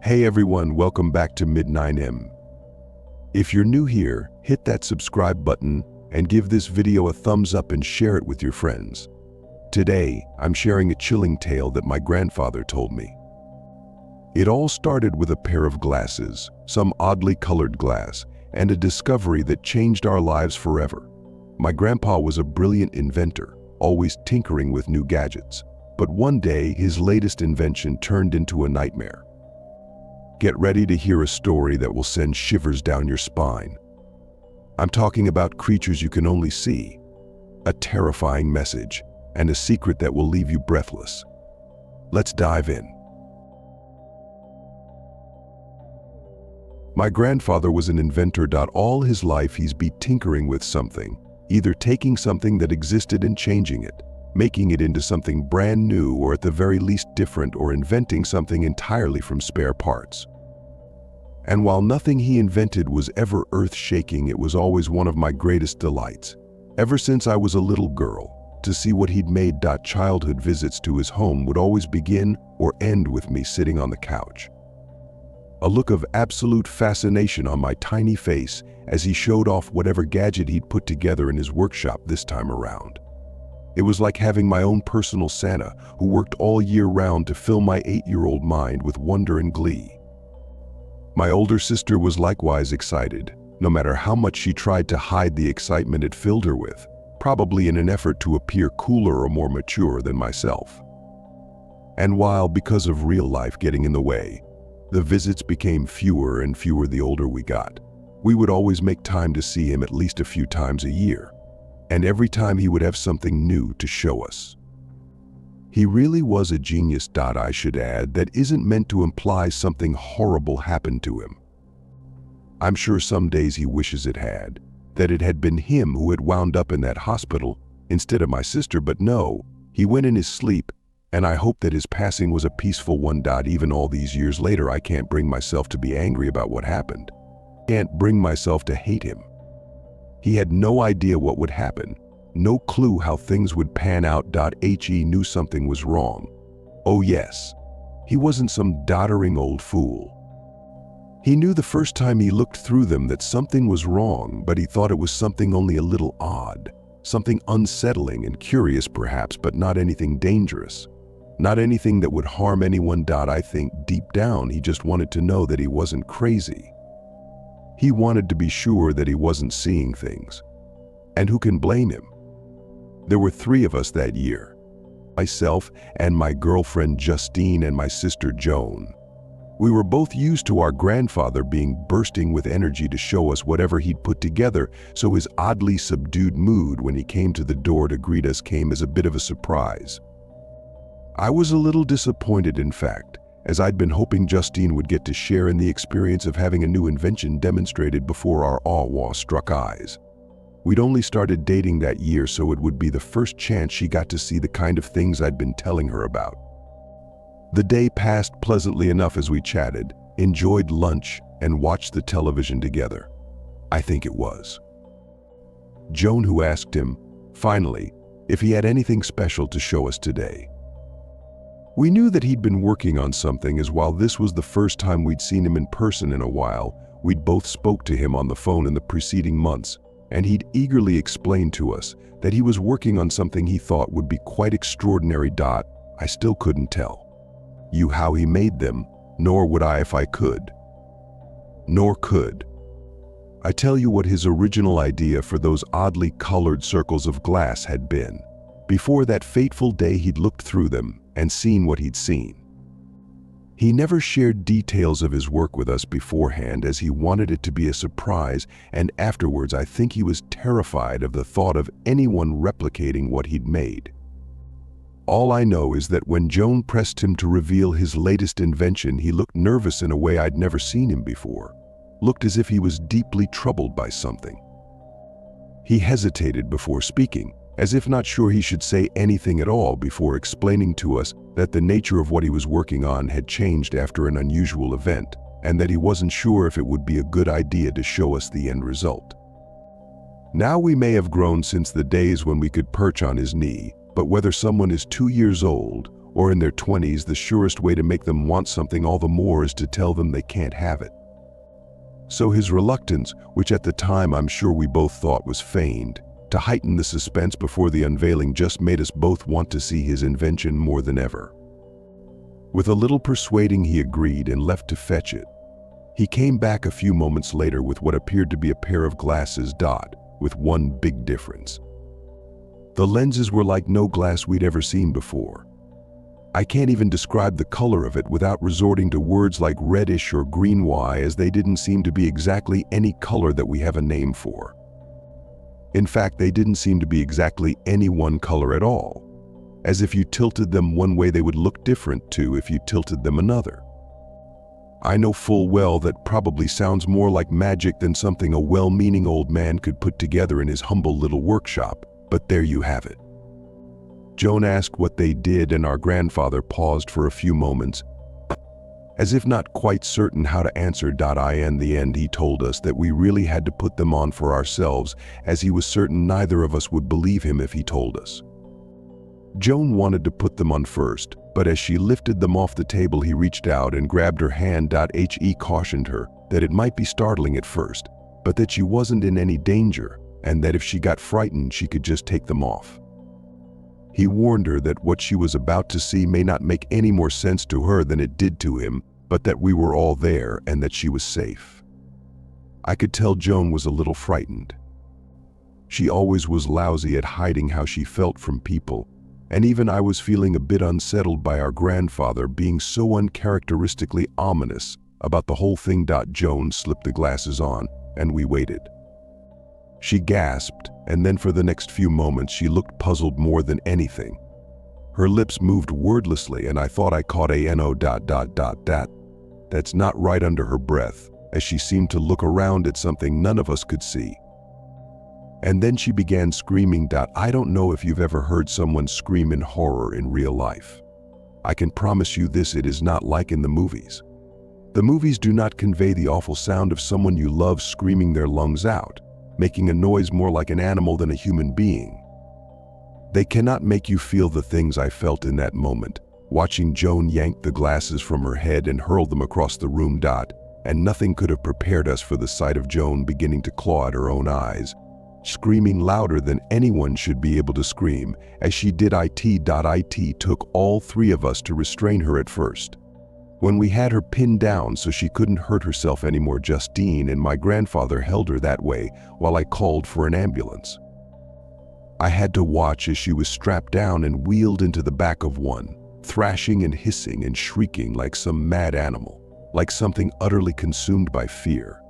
Hey everyone, welcome back to Mid9M. If you're new here, hit that subscribe button and give this video a thumbs up and share it with your friends. Today, I'm sharing a chilling tale that my grandfather told me. It all started with a pair of glasses, some oddly colored glass, and a discovery that changed our lives forever. My grandpa was a brilliant inventor, always tinkering with new gadgets. But one day, his latest invention turned into a nightmare. Get ready to hear a story that will send shivers down your spine. I'm talking about creatures you can only see, a terrifying message, and a secret that will leave you breathless. Let's dive in. My grandfather was an inventor. All his life he's been tinkering with something, either taking something that existed and changing it, making it into something brand new, or at the very least different, or inventing something entirely from spare parts. And while nothing he invented was ever earth-shaking, it was always one of my greatest delights, ever since I was a little girl, to see what he'd made. Childhood visits to his home would always begin or end with me sitting on the couch, a look of absolute fascination on my tiny face as he showed off whatever gadget he'd put together in his workshop this time around. It was like having my own personal Santa who worked all year round to fill my 8-year-old mind with wonder and glee. My older sister was likewise excited, no matter how much she tried to hide the excitement it filled her with, probably in an effort to appear cooler or more mature than myself. And while, because of real life getting in the way, the visits became fewer and fewer the older we got, we would always make time to see him at least a few times a year. And every time he would have something new to show us. He really was a genius, I should add, that isn't meant to imply something horrible happened to him. I'm sure some days he wishes it had, that it had been him who had wound up in that hospital instead of my sister, but no, he went in his sleep, and I hope that his passing was a peaceful one. Even all these years later, I can't bring myself to be angry about what happened. Can't bring myself to hate him. He had no idea what would happen, no clue how things would pan out. He knew something was wrong. Oh yes, he wasn't some doddering old fool. He knew the first time he looked through them that something was wrong, but he thought it was something only a little odd, something unsettling and curious perhaps, but not anything dangerous, not anything that would harm anyone. I think deep down he just wanted to know that he wasn't crazy. He wanted to be sure that he wasn't seeing things. And who can blame him? There were 3 of us that year. Myself and my girlfriend Justine and my sister Joan. We were both used to our grandfather being bursting with energy to show us whatever he'd put together, so his oddly subdued mood when he came to the door to greet us came as a bit of a surprise. I was a little disappointed, in fact, as I'd been hoping Justine would get to share in the experience of having a new invention demonstrated before our awe-struck eyes. We'd only started dating that year, so it would be the first chance she got to see the kind of things I'd been telling her about. The day passed pleasantly enough as we chatted, enjoyed lunch, and watched the television together. I think it was Joan who asked him, finally, if he had anything special to show us today. We knew that he'd been working on something, as while this was the first time we'd seen him in person in a while, we'd both spoke to him on the phone in the preceding months, and he'd eagerly explained to us that he was working on something he thought would be quite extraordinary. I still couldn't tell you how he made them, nor would I if I could. Nor could I tell you what his original idea for those oddly colored circles of glass had been. Before that fateful day, he'd looked through them and seen what he'd seen. He never shared details of his work with us beforehand, as he wanted it to be a surprise, and afterwards I think he was terrified of the thought of anyone replicating what he'd made. All I know is that when Joan pressed him to reveal his latest invention, he looked nervous in a way I'd never seen him before, looked as if he was deeply troubled by something. He hesitated before speaking, as if not sure he should say anything at all, before explaining to us that the nature of what he was working on had changed after an unusual event, and that he wasn't sure if it would be a good idea to show us the end result. Now we may have grown since the days when we could perch on his knee, but whether someone is 2 years old or in their 20s, the surest way to make them want something all the more is to tell them they can't have it. So his reluctance, which at the time I'm sure we both thought was feigned, to heighten the suspense before the unveiling just made us both want to see his invention more than ever. With a little persuading, he agreed and left to fetch it. He came back a few moments later with what appeared to be a pair of glasses, with one big difference. The lenses were like no glass we'd ever seen before. I can't even describe the color of it without resorting to words like reddish or green, as they didn't seem to be exactly any color that we have a name for. In fact, they didn't seem to be exactly any one color at all. As if you tilted them one way, they would look different too if you tilted them another. I know full well that probably sounds more like magic than something a well-meaning old man could put together in his humble little workshop, but there you have it. Joan asked what they did, and our grandfather paused for a few moments. As if not quite certain how to answer. In the end, he told us that we really had to put them on for ourselves, as he was certain neither of us would believe him if he told us. Joan wanted to put them on first, but as she lifted them off the table, he reached out and grabbed her hand. He cautioned her that it might be startling at first, but that she wasn't in any danger, and that if she got frightened, she could just take them off. He warned her that what she was about to see may not make any more sense to her than it did to him, but that we were all there and that she was safe. I could tell Joan was a little frightened. She always was lousy at hiding how she felt from people, and even I was feeling a bit unsettled by our grandfather being so uncharacteristically ominous about the whole thing. Joan slipped the glasses on, and we waited. She gasped, and then for the next few moments she looked puzzled more than anything. Her lips moved wordlessly, and I thought I caught a "no. That's not right" under her breath, as she seemed to look around at something none of us could see. And then she began screaming. I don't know if you've ever heard someone scream in horror in real life. I can promise you this: it is not like in the movies. The movies do not convey the awful sound of someone you love screaming their lungs out, making a noise more like an animal than a human being. They cannot make you feel the things I felt in that moment, watching Joan yank the glasses from her head and hurl them across the room. And nothing could have prepared us for the sight of Joan beginning to claw at her own eyes, screaming louder than anyone should be able to scream, as she did. It took all three of us to restrain her at first. When we had her pinned down so she couldn't hurt herself anymore, Justine and my grandfather held her that way while I called for an ambulance. I had to watch as she was strapped down and wheeled into the back of one, thrashing and hissing and shrieking like some mad animal, like something utterly consumed by fear.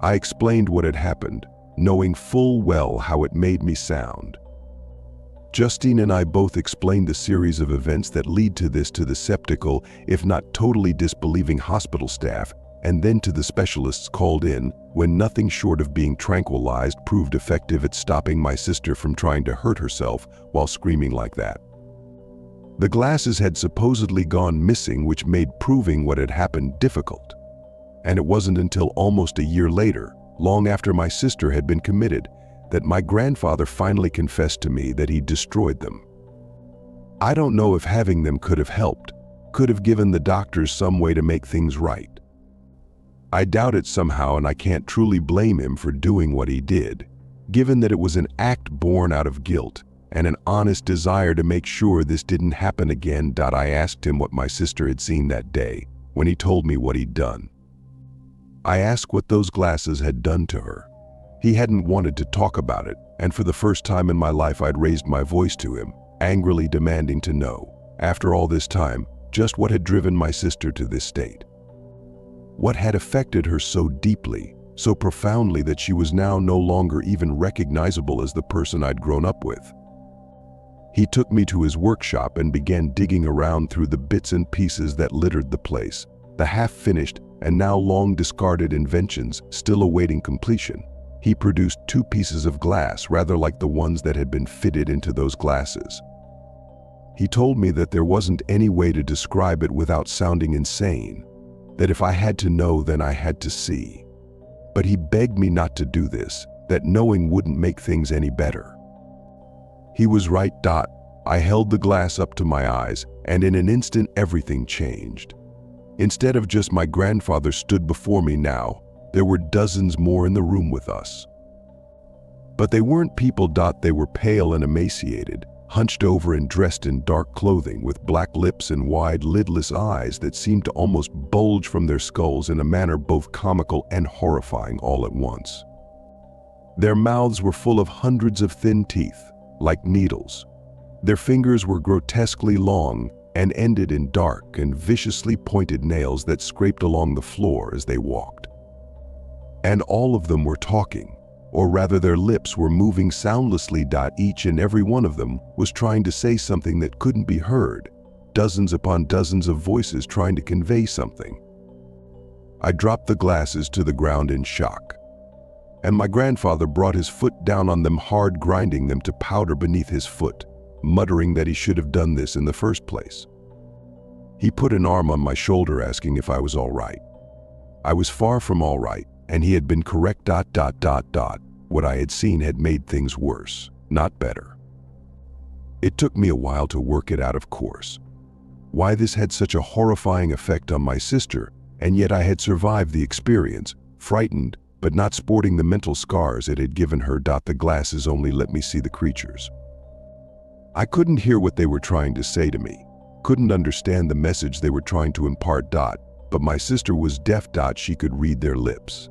I explained what had happened, knowing full well how it made me sound. Justine and I both explained the series of events that lead to this to the skeptical, if not totally disbelieving hospital staff, and then to the specialists called in, when nothing short of being tranquilized proved effective at stopping my sister from trying to hurt herself while screaming like that. The glasses had supposedly gone missing, which made proving what had happened difficult. And it wasn't until almost a year later, long after my sister had been committed, that my grandfather finally confessed to me that he destroyed them. I don't know if having them could have helped, could have given the doctors some way to make things right. I doubt it somehow, and I can't truly blame him for doing what he did, given that it was an act born out of guilt and an honest desire to make sure this didn't happen again. I asked him what my sister had seen that day when he told me what he'd done. I asked what those glasses had done to her. He hadn't wanted to talk about it, and for the first time in my life I'd raised my voice to him, angrily demanding to know, after all this time, just what had driven my sister to this state. What had affected her so deeply, so profoundly, that she was now no longer even recognizable as the person I'd grown up with. He took me to his workshop and began digging around through the bits and pieces that littered the place, the half-finished and now long discarded inventions still awaiting completion. He produced 2 pieces of glass, rather like the ones that had been fitted into those glasses. He told me that there wasn't any way to describe it without sounding insane, that if I had to know, then I had to see. But he begged me not to do this, that knowing wouldn't make things any better. He was right. I held the glass up to my eyes, and in an instant everything changed. Instead of just my grandfather stood before me now, there were dozens more in the room with us. But they weren't people. They were pale and emaciated, hunched over and dressed in dark clothing with black lips and wide, lidless eyes that seemed to almost bulge from their skulls in a manner both comical and horrifying all at once. Their mouths were full of hundreds of thin teeth, like needles. Their fingers were grotesquely long and ended in dark and viciously pointed nails that scraped along the floor as they walked. And all of them were talking, or rather their lips were moving soundlessly. Each and every one of them was trying to say something that couldn't be heard, dozens upon dozens of voices trying to convey something. I dropped the glasses to the ground in shock, and my grandfather brought his foot down on them hard, grinding them to powder beneath his foot, muttering that he should have done this in the first place. He put an arm on my shoulder asking if I was all right. I was far from all right, and he had been correct. What I had seen had made things worse, not better. It took me a while to work it out, of course. Why this had such a horrifying effect on my sister, and yet I had survived the experience, frightened, but not sporting the mental scars it had given her. The glasses only let me see the creatures. I couldn't hear what they were trying to say to me, couldn't understand the message they were trying to impart. But my sister was deaf. She could read their lips.